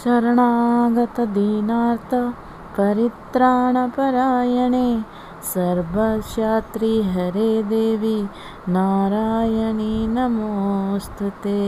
शरणागतदीनार्थ परित्राणपरायणे सर्वशात्री हरे देवी नारायणी नमोस्तुते।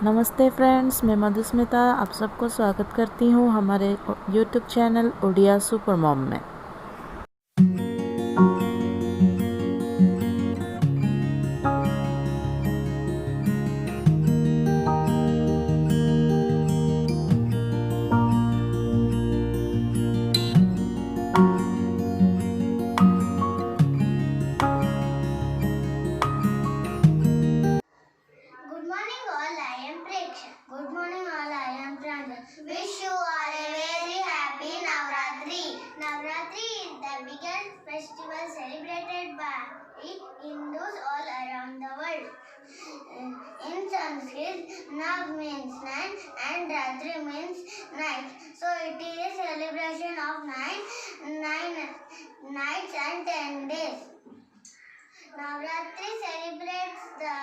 नमस्ते फ्रेंड्स, मैं मधुस्मिता आप सबको स्वागत करती हूँ हमारे YouTube channel Odia super mom में। Good morning all, I am Preksha. Good morning all, I am Pranjal. Wish you all a very happy Navratri. Navratri is the biggest festival celebrated by Hindus all around the world. In Sanskrit, Nav means 9 and Ratri means night. So it is a celebration of nine nights and 10 days. Navratri celebrates the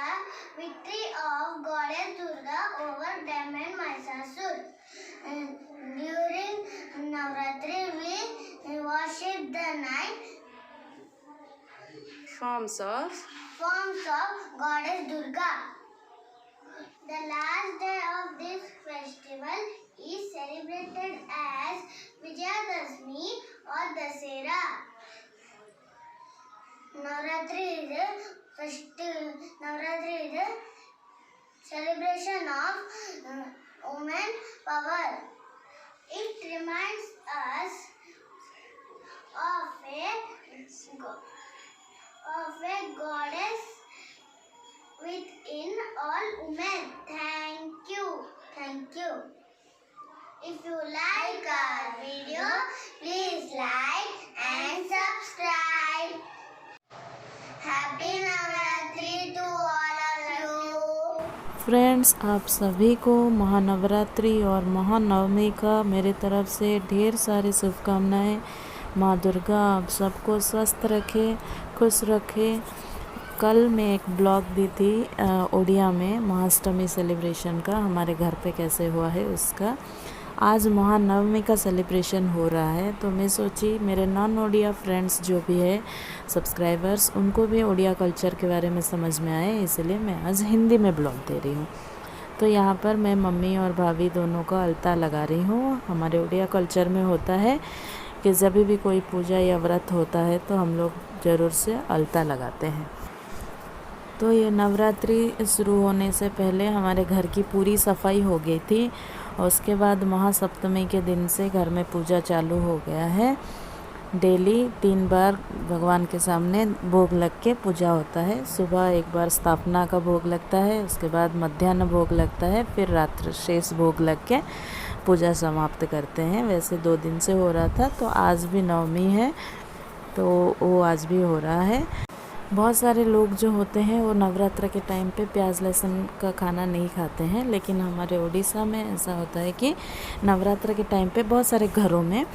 victory of Goddess Durga over Demon Mahishasur. During Navratri, we worship the 9 forms of Goddess Durga. The last day of this festival is celebrated as Vijayadashmi or Dasera. Navratri is a celebration of women power. It reminds us of a goddess within all women. Thank you. If you like our video, please like and subscribe. Happy Navratri to all of you. Friends, आप सभी को महानवरात्रि और महानवमी का मेरे तरफ से ढेर सारी शुभकामनाएं। माँ दुर्गा आप सबको स्वस्थ रखे, खुश रखे। कल मैं एक ब्लॉग दी थी उड़िया में महाअष्टमी सेलिब्रेशन का, हमारे घर पे कैसे हुआ है उसका। आज महानवमी का सेलिब्रेशन हो रहा है, तो मैं सोची मेरे नॉन उड़िया फ्रेंड्स जो भी है सब्सक्राइबर्स, उनको भी उड़िया कल्चर के बारे में समझ में आए, इसलिए मैं आज हिंदी में ब्लॉग दे रही हूँ। तो यहाँ पर मैं मम्मी और भाभी दोनों का अलता लगा रही हूँ। हमारे उड़िया कल्चर में होता है कि जब भी कोई पूजा या व्रत होता है तो हम लोग ज़रूर से अलता लगाते हैं। तो ये नवरात्रि शुरू होने से पहले हमारे घर की पूरी सफाई हो गई थी और उसके बाद महासप्तमी के दिन से घर में पूजा चालू हो गया है। डेली 3 बार भगवान के सामने भोग लग के पूजा होता है। सुबह एक बार स्थापना का भोग लगता है, उसके बाद मध्याह्न भोग लगता है, फिर रात्र शेष भोग लग के पूजा समाप्त करते हैं। वैसे 2 दिन से हो रहा था, तो आज भी नवमी है तो वो आज भी हो रहा है। बहुत सारे लोग जो होते हैं वो नवरात्र के टाइम पे प्याज लहसुन का खाना नहीं खाते हैं, लेकिन हमारे उड़ीसा में ऐसा होता है कि नवरात्र के टाइम पे बहुत सारे घरों में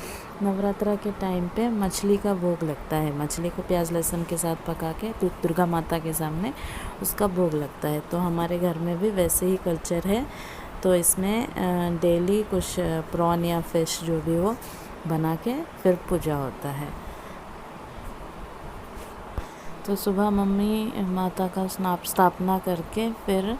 नवरात्र के टाइम पे मछली का भोग लगता है। मछली को प्याज लहसुन के साथ पका के दुर्गा माता के सामने उसका भोग लगता है। तो हमारे घर में भी वैसे ही कल्चर है। तो इसमें डेली कुछ प्रॉन या फिश जो भी हो बना के फिर पूजा होता है। तो सुबह मम्मी माता का स्थापना करके फिर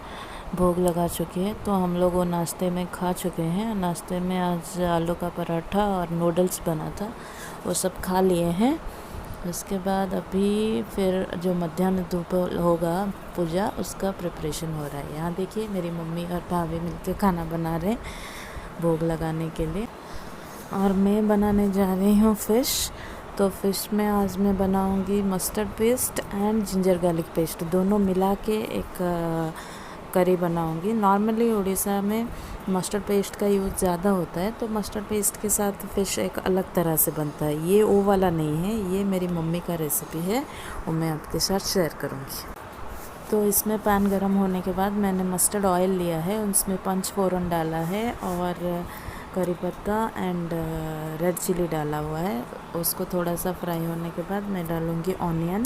भोग लगा चुकी है, तो हम लोग वो नाश्ते में खा चुके हैं। नाश्ते में आज आलू का पराठा और नूडल्स बना था, वो सब खा लिए हैं। उसके बाद अभी फिर जो मध्याह्न धूप होगा पूजा, उसका प्रिपरेशन हो रहा है। यहाँ देखिए मेरी मम्मी और भाभी मिलकर खाना बना रहे हैं भोग लगाने के लिए, और मैं बनाने जा रही हूँ फ़िश। तो फ़िश में आज मैं बनाऊंगी mustard paste and ginger garlic paste, दोनों मिला के एक करी बनाऊंगी। नॉर्मली उड़ीसा में मस्टर्ड पेस्ट का यूज़ ज़्यादा होता है, तो मस्टर्ड पेस्ट के साथ फ़िश एक अलग तरह से बनता है। ये वो वाला नहीं है, ये मेरी मम्मी का रेसिपी है, वो मैं आपके साथ शेयर करूँगी। तो इसमें पैन गरम होने के बाद मैंने मस्टर्ड ऑयल लिया है, उसमें 5 फोरन डाला है और करी पत्ता एंड रेड चिली डाला हुआ है। उसको थोड़ा सा फ्राई होने के बाद मैं डालूँगी ऑनियन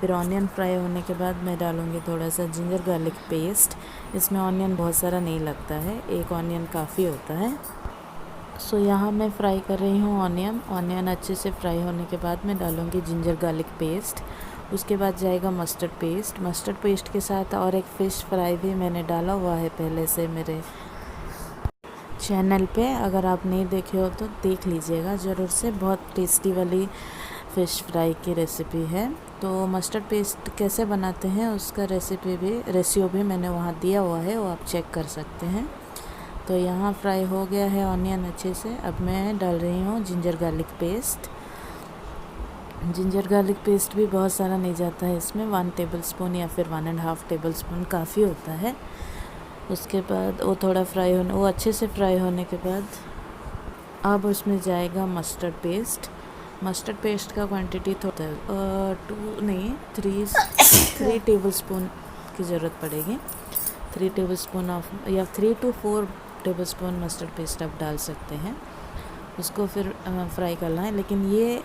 फिर ऑनियन फ्राई होने के बाद मैं डालूँगी थोड़ा सा जिंजर गार्लिक पेस्ट। इसमें ऑनियन बहुत सारा नहीं लगता है, एक ऑनियन काफ़ी होता है। सो यहाँ मैं फ्राई कर रही हूँ ऑनियन अच्छे से फ्राई होने के बाद मैं डालूँगी जिंजर गार्लिक पेस्ट। उसके बाद जाएगा मस्टर्ड पेस्ट के साथ और एक फ़िश फ्राई भी मैंने डाला हुआ है पहले से मेरे चैनल पे। अगर आप नहीं देखे हो तो देख लीजिएगा ज़रूर से, बहुत टेस्टी वाली फ़िश फ्राई की रेसिपी है। तो मस्टर्ड पेस्ट कैसे बनाते हैं उसका रेसिपी भी मैंने वहाँ दिया हुआ है, वो आप चेक कर सकते हैं। तो यहाँ फ्राई हो गया है ऑनियन अच्छे से। अब मैं डाल रही हूँ जिंजर गार्लिक पेस्ट भी बहुत सारा नहीं जाता है इसमें, 1 टेबलस्पून या फिर 1.5 टेबलस्पून काफ़ी होता है। उसके बाद वो थोड़ा वो अच्छे से फ्राई होने के बाद अब उसमें जाएगा मस्टर्ड पेस्ट का क्वांटिटी थोड़ा 3 टेबलस्पून की ज़रूरत पड़ेगी। 3 टेबलस्पून या 3 to 4 टेबलस्पून मस्टर्ड पेस्ट आप डाल सकते हैं। उसको फिर फ्राई करना है, लेकिन ये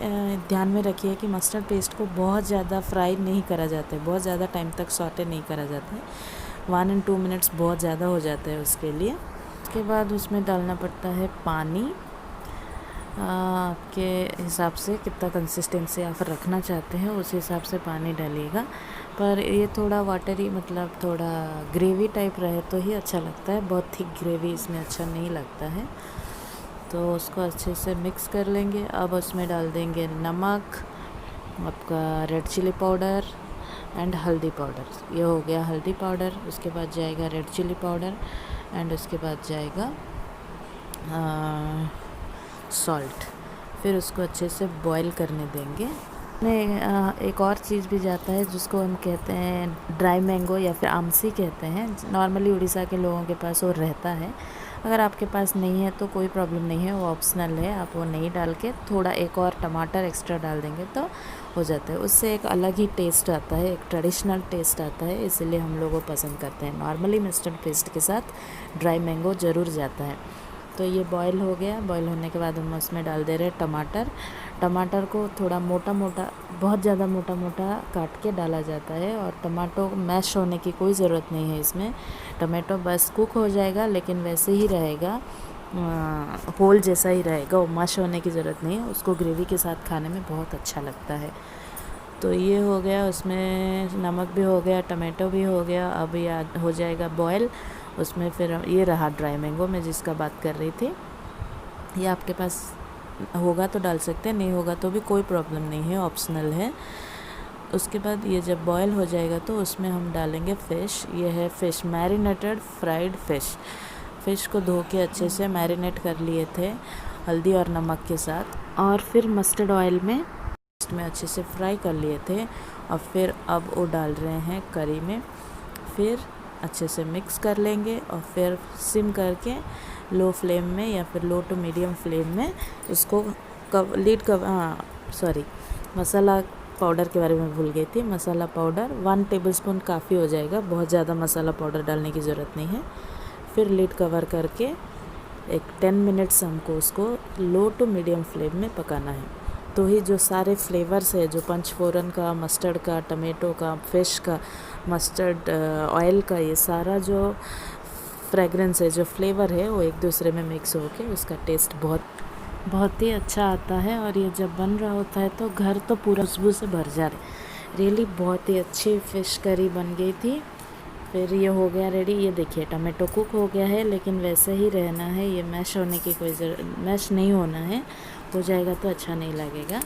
ध्यान में रखिए कि मस्टर्ड पेस्ट को बहुत ज़्यादा फ्राई नहीं करा जाता है, बहुत ज़्यादा टाइम तक सॉटे नहीं करा जाता है। 1 and 2 मिनट्स बहुत ज़्यादा हो जाता है उसके लिए। उसके बाद उसमें डालना पड़ता है पानी, आपके हिसाब से कितना कंसिस्टेंसी आप रखना चाहते हैं उस हिसाब से पानी डालिएगा। पर ये थोड़ा वाटरी मतलब थोड़ा ग्रेवी टाइप रहे तो ही अच्छा लगता है, बहुत थिक ग्रेवी इसमें अच्छा नहीं लगता है। तो उसको अच्छे से मिक्स कर लेंगे। अब उसमें डाल देंगे नमक, आपका रेड चिली पाउडर एंड हल्दी पाउडर। ये हो गया हल्दी पाउडर। उसके बाद जाएगा रेड चिली पाउडर एंड उसके बाद जाएगा सॉल्ट। फिर उसको अच्छे से बॉईल करने देंगे। में एक और चीज़ भी जाता है जिसको हम कहते हैं ड्राई मैंगो या फिर आमसी कहते हैं। नॉर्मली उड़ीसा के लोगों के पास वो रहता है। अगर आपके पास नहीं है तो कोई प्रॉब्लम नहीं है, वो ऑप्शनल है, आप वो नहीं डाल के थोड़ा एक और टमाटर एक्स्ट्रा डाल देंगे तो हो जाता है। उससे एक अलग ही टेस्ट आता है, एक ट्रेडिशनल टेस्ट आता है, इसीलिए हम लोग वो पसंद करते हैं। नॉर्मली मस्टर्ड पेस्ट के साथ ड्राई मैंगो ज़रूर जाता है। तो ये बॉईल हो गया। बॉईल होने के बाद हम उसमें डाल दे रहे हैं टमाटर को थोड़ा बहुत ज़्यादा मोटा काट के डाला जाता है। और टमाटो मैश होने की कोई ज़रूरत नहीं है इसमें, टमाटो बस कुक हो जाएगा लेकिन वैसे ही रहेगा, होल जैसा ही रहेगा, वो मैश होने की ज़रूरत नहीं है। उसको ग्रेवी के साथ खाने में बहुत अच्छा लगता है। तो ये हो गया, उसमें नमक भी हो गया, टमाटो भी हो गया। अब ये हो जाएगा बॉयल। उसमें फिर ये रहा ड्राई मैंगो मैं जिसका बात कर रही थी। ये आपके पास होगा तो डाल सकते हैं, नहीं होगा तो भी कोई प्रॉब्लम नहीं है, ऑप्शनल है। उसके बाद ये जब बॉयल हो जाएगा तो उसमें हम डालेंगे फ़िश। ये है फ़िश, मैरिनेटेड फ्राइड फ़िश को धो के अच्छे से मैरिनेट कर लिए थे हल्दी और नमक के साथ, और फिर मस्टर्ड ऑयल में अच्छे से फ्राई कर लिए थे। और फिर अब वो डाल रहे हैं करी में, फिर अच्छे से मिक्स कर लेंगे और फिर सिम करके लो फ्लेम में या फिर लो टू मीडियम फ्लेम में उसको मसाला पाउडर के बारे में भूल गई थी। मसाला पाउडर 1 टेबलस्पून काफ़ी हो जाएगा, बहुत ज़्यादा मसाला पाउडर डालने की ज़रूरत नहीं है। फिर लिड कवर करके एक 10 मिनट्स हमको उसको लो टू मीडियम फ्लेम में पकाना है। तो ही जो सारे फ्लेवर्स है, जो पंचफोरन का, मस्टर्ड का, टमेटो का, फिश का, मस्टर्ड ऑयल का, ये सारा जो फ्रेगरेंस है, जो फ्लेवर है, वो एक दूसरे में मिक्स होके उसका टेस्ट बहुत ही अच्छा आता है। और ये जब बन रहा होता है तो घर तो पूरा खुशबू से भर जा रहे। रियली बहुत ही अच्छी फ़िश करी बन गई थी। फिर ये हो गया रेडी। ये देखिए टमाटो कुक हो गया है, लेकिन वैसे ही रहना है, ये मैश होने की मैश नहीं होना है, हो जाएगा तो अच्छा नहीं लगेगा।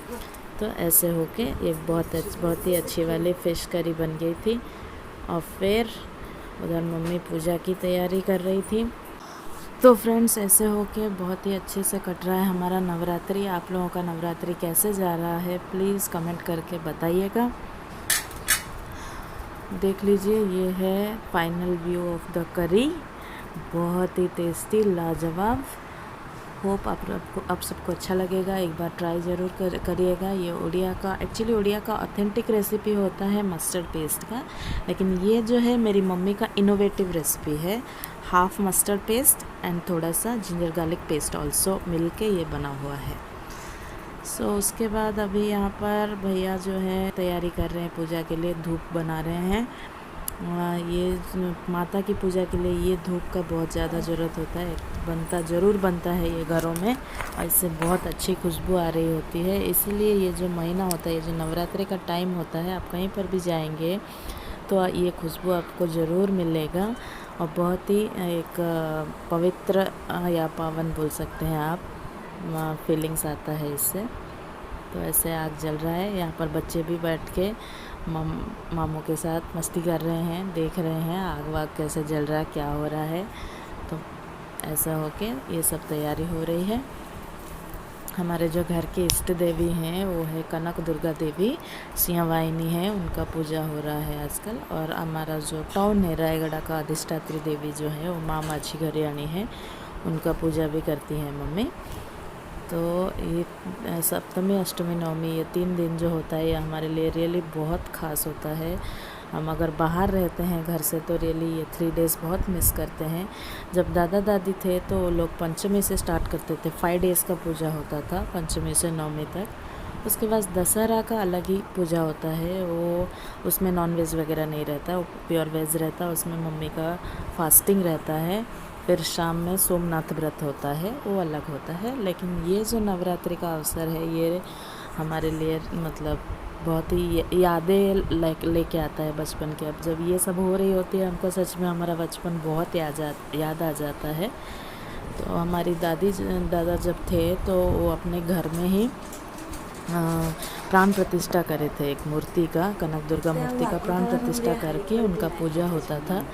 तो ऐसे होके ये बहुत ही अच्छी वाली फ़िश करी बन गई थी। और फिर उधर मम्मी पूजा की तैयारी कर रही थी। तो फ्रेंड्स ऐसे होके बहुत ही अच्छे से कट रहा है हमारा नवरात्रि। आप लोगों का नवरात्रि कैसे जा रहा है प्लीज़ कमेंट करके बताइएगा। देख लीजिए, ये है फाइनल व्यू ऑफ द करी, बहुत ही टेस्टी, लाजवाब। होप आप सबको अच्छा लगेगा, एक बार ट्राई ज़रूर करिएगा। ये उड़िया का ऑथेंटिक रेसिपी होता है मस्टर्ड पेस्ट का, लेकिन ये जो है मेरी मम्मी का इनोवेटिव रेसिपी है। हाफ मस्टर्ड पेस्ट एंड थोड़ा सा जिंजर गार्लिक पेस्ट ऑल्सो मिलके ये बना हुआ है। उसके बाद अभी यहाँ पर भैया जो है तैयारी कर रहे हैं पूजा के लिए, धूप बना रहे हैं। ये माता की पूजा के लिए ये धूप का बहुत ज़्यादा ज़रूरत होता है, ज़रूर बनता है ये घरों में, और इससे बहुत अच्छी खुशबू आ रही होती है। इसीलिए ये जो महीना होता है, ये जो नवरात्रि का टाइम होता है, आप कहीं पर भी जाएंगे तो ये खुशबू आपको ज़रूर मिलेगा, और बहुत ही एक पवित्र या पावन बोल सकते हैं आप, फीलिंग्स आता है इससे। तो ऐसे आग जल रहा है, यहाँ पर बच्चे भी बैठ के मामू के साथ मस्ती कर रहे हैं, देख रहे हैं आग वाग कैसे जल रहा है, क्या हो रहा है। तो ऐसा होके ये सब तैयारी हो रही है। हमारे जो घर के इष्ट देवी हैं वो है कनक दुर्गा देवी, सिंहवाहिनी है, उनका पूजा हो रहा है आजकल। और हमारा जो टाउन है रायगढ़ का अधिष्ठात्री देवी जो है वो माँ माझी घरियाणी है, उनका पूजा भी करती हैं मम्मी। तो ये सप्तमी अष्टमी नवमी ये 3 दिन जो होता है ये हमारे लिए रियली बहुत ख़ास होता है। हम अगर बाहर रहते हैं घर से तो रियली ये 3 डेज़ बहुत मिस करते हैं। जब दादा दादी थे तो वो लोग पंचमी से स्टार्ट करते थे, 5 डेज़ का पूजा होता था पंचमी से नवमी तक। उसके बाद दशहरा का अलग ही पूजा होता है, वो उसमें नॉन वेज वगैरह नहीं रहता, वो प्योर वेज रहता है, उसमें मम्मी का फास्टिंग रहता है। फिर शाम में सोमनाथ व्रत होता है, वो अलग होता है। लेकिन ये जो नवरात्रि का अवसर है ये हमारे लिए मतलब बहुत ही यादें लेके आता है बचपन के। अब जब ये सब हो रही होती है हमको सच में हमारा बचपन बहुत याद आ जाता है। तो हमारी दादा जब थे तो वो अपने घर में ही प्राण प्रतिष्ठा करे थे, एक मूर्ति का, कनक दुर्गा मूर्ति का प्राण प्रतिष्ठा करके उनका पूजा होता था।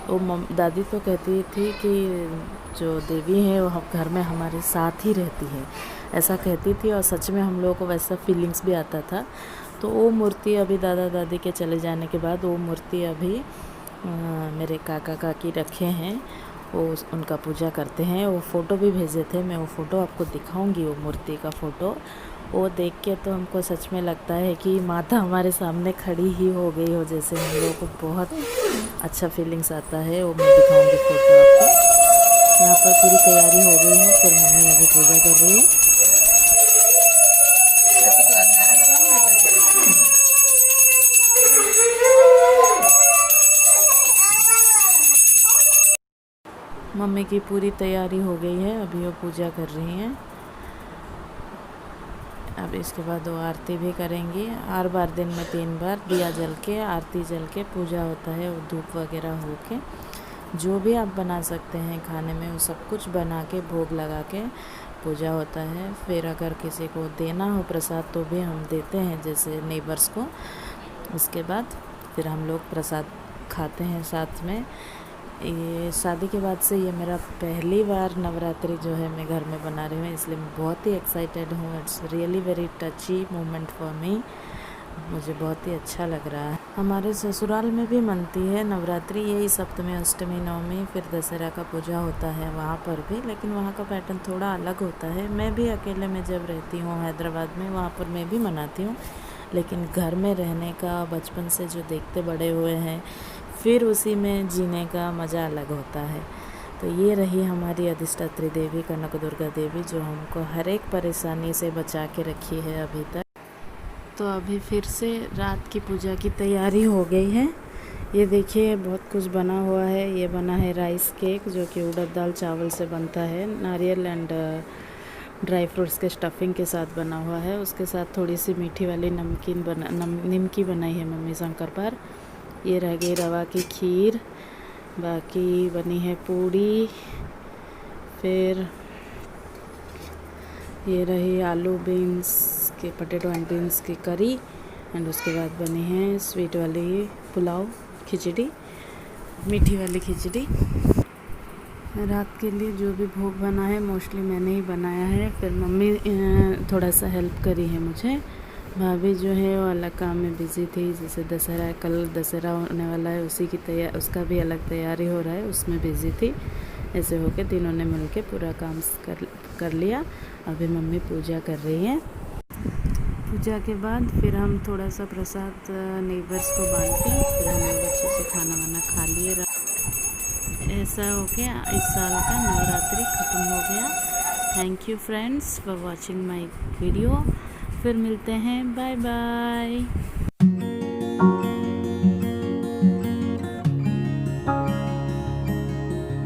वो दादी तो कहती थी कि जो देवी है वो घर में हमारे साथ ही रहती है, ऐसा कहती थी, और सच में हम लोगों को वैसा फीलिंग्स भी आता था। तो वो मूर्ति अभी दादा दादी के चले जाने के बाद वो मूर्ति अभी मेरे काका काकी रखे हैं, वो उनका पूजा करते हैं। वो फ़ोटो भी भेजे थे, मैं वो फ़ोटो आपको दिखाऊंगी, वो मूर्ति का फ़ोटो। वो देख के तो हमको सच में लगता है कि माता हमारे सामने खड़ी ही हो गई हो, जैसे हम लोगों को बहुत अच्छा फीलिंग्स आता है। वो मैं दिखाऊंगी फ़ोटो आपको। यहाँ पर पूरी तैयारी हो गई है, फिर मम्मी अभी पूजा कर रही है। मम्मी की पूरी तैयारी हो गई है, अभी वो पूजा कर रही हैं। अब इसके बाद वो आरती भी करेंगी। हर बार दिन में 3 बार दिया जल के, आरती जल के पूजा होता है, वो धूप वगैरह हो के जो भी आप बना सकते हैं खाने में वो सब कुछ बना के भोग लगा के पूजा होता है। फिर अगर किसी को देना हो प्रसाद तो भी हम देते हैं, जैसे नेबर्स को। उसके बाद फिर हम लोग प्रसाद खाते हैं साथ में। ये शादी के बाद से ये मेरा पहली बार नवरात्रि जो है मैं घर में बना रही हूँ, इसलिए मैं बहुत ही एक्साइटेड हूँ। It's really very टची moment for me, मुझे बहुत ही अच्छा लग रहा है। हमारे ससुराल में भी मनती है नवरात्रि, यही सप्तमी अष्टमी नवमी, फिर दशहरा का पूजा होता है वहाँ पर भी, लेकिन वहाँ का पैटर्न थोड़ा अलग होता है। मैं भी अकेले में जब रहती हूँ हैदराबाद में, वहाँ पर मैं भी मनाती हूँ, लेकिन घर में रहने का, बचपन से जो देखते बड़े हुए हैं, फिर उसी में जीने का मज़ा अलग होता है। तो ये रही हमारी अधिष्ठात्री देवी कनक दुर्गा देवी, जो हमको हर एक परेशानी से बचा के रखी है अभी तक। तो अभी फिर से रात की पूजा की तैयारी हो गई है। ये देखिए बहुत कुछ बना हुआ है। ये बना है राइस केक, जो कि उड़द दाल चावल से बनता है, नारियल एंड ड्राई फ्रूट्स के स्टफिंग के साथ बना हुआ है। उसके साथ थोड़ी सी मीठी वाली निमकी बनाई है मम्मी शंकर पर। ये रह गई रवा की खीर, बाकी बनी है पूड़ी, फिर ये रही आलू बीन्स के, पोटैटो एंड बीन्स की करी, एंड उसके बाद बनी है स्वीट वाली पुलाव, खिचड़ी, मीठी वाली खिचड़ी। रात के लिए जो भी भोग बना है मोस्टली मैंने ही बनाया है, फिर मम्मी थोड़ा सा हेल्प करी है मुझे। भाभी जो है वो अलग काम में बिज़ी थी, जैसे दशहरा, कल दशहरा होने वाला है, उसका भी अलग तैयारी हो रहा है, उसमें बिज़ी थी। ऐसे होके तीनों ने मिलके पूरा काम कर लिया। अभी मम्मी पूजा कर रही हैं। पूजा के बाद फिर हम थोड़ा सा प्रसाद नेबर्स को बांट के फिर हम लोग अच्छे से खाना वाना खा लिए। ऐसा हो गया, इस साल का नवरात्रि ख़त्म हो गया। Thank you friends for watching my video. फिर मिलते हैं, बाय बाय।